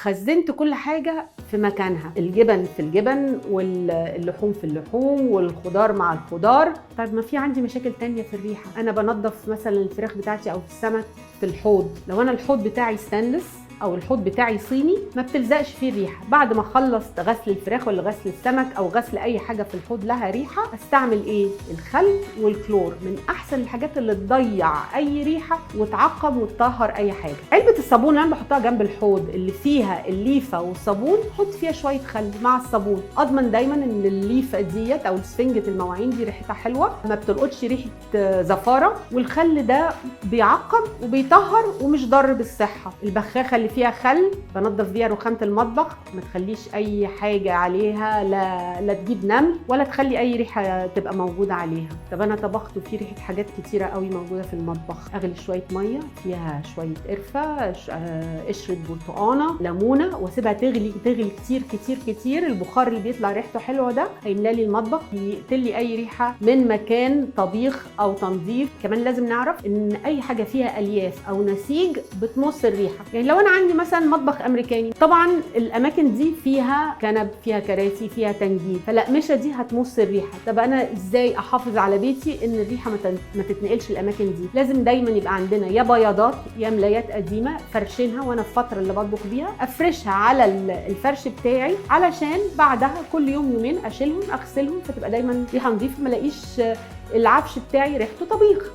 خزنت كل حاجه في مكانها، الجبن في الجبن واللحوم في اللحوم والخضار مع الخضار. طيب ما في عندي مشاكل تانية في الريحه، انا بنضف مثلا الفراخ بتاعتي او السمك في الحوض، لو انا الحوض بتاعي ستانلس او الحوض بتاعي صيني ما بتلزقش فيه الريحه. بعد ما اخلص غسل الفراخ ولا غسل السمك او غسل اي حاجه في الحوض لها ريحه، استعمل ايه؟ الخل والكلور، من احسن الحاجات اللي تضيع اي ريحه وتعقم وتطهر اي حاجه. علبه الصابون اللي انا بحطها جنب الحوض اللي فيها الليفه والصابون، حط فيها شويه خل مع الصابون، اضمن دايما ان الليفه ديت او سفنجه المواعين دي ريحتها حلوه، ما بتلقطش ريحه زفاره، والخل ده بيعقم وبيطهر ومش ضار بالصحه. البخاخه اللي فيها خل بنضف بيها رخامه المطبخ، ما تخليش اي حاجه عليها لا تجيب نمل ولا تخلي اي ريحه تبقى موجوده عليها. طب انا طبخت وفي ريحه حاجات كتيره قوي موجوده في المطبخ، اغلي شويه ميه فيها شويه قرفه، قشره برتقانه، ليمونه، واسيبها تغلي كتير كتير كتير. البخار اللي بيطلع ريحته حلوه ده هيملى لي المطبخ، يقتل لي اي ريحه من مكان طبيخ او تنظيف. كمان لازم نعرف ان اي حاجه فيها الياف او نسيج بتمص الريحه. يعني لو انا عندي مثلا مطبخ امريكاني، طبعا الاماكن دي فيها كنب، فيها كراسي، فيها تنجيد، فالأقمشة دي هتمص الريحه. طب انا ازاي احافظ على بيتي ان الريحه ما تتنقلش الاماكن دي؟ لازم دايما يبقى عندنا يا بياضات يا ملايات قديمه فرشينها، وانا في الفتره اللي بطبخ بيها افرشها على الفرش بتاعي، علشان بعدها كل يوم يومين اشيلهم اغسلهم، فتبقى دايما ريحه نظيفه، ما الاقيش العفش بتاعي ريحته طبيخ.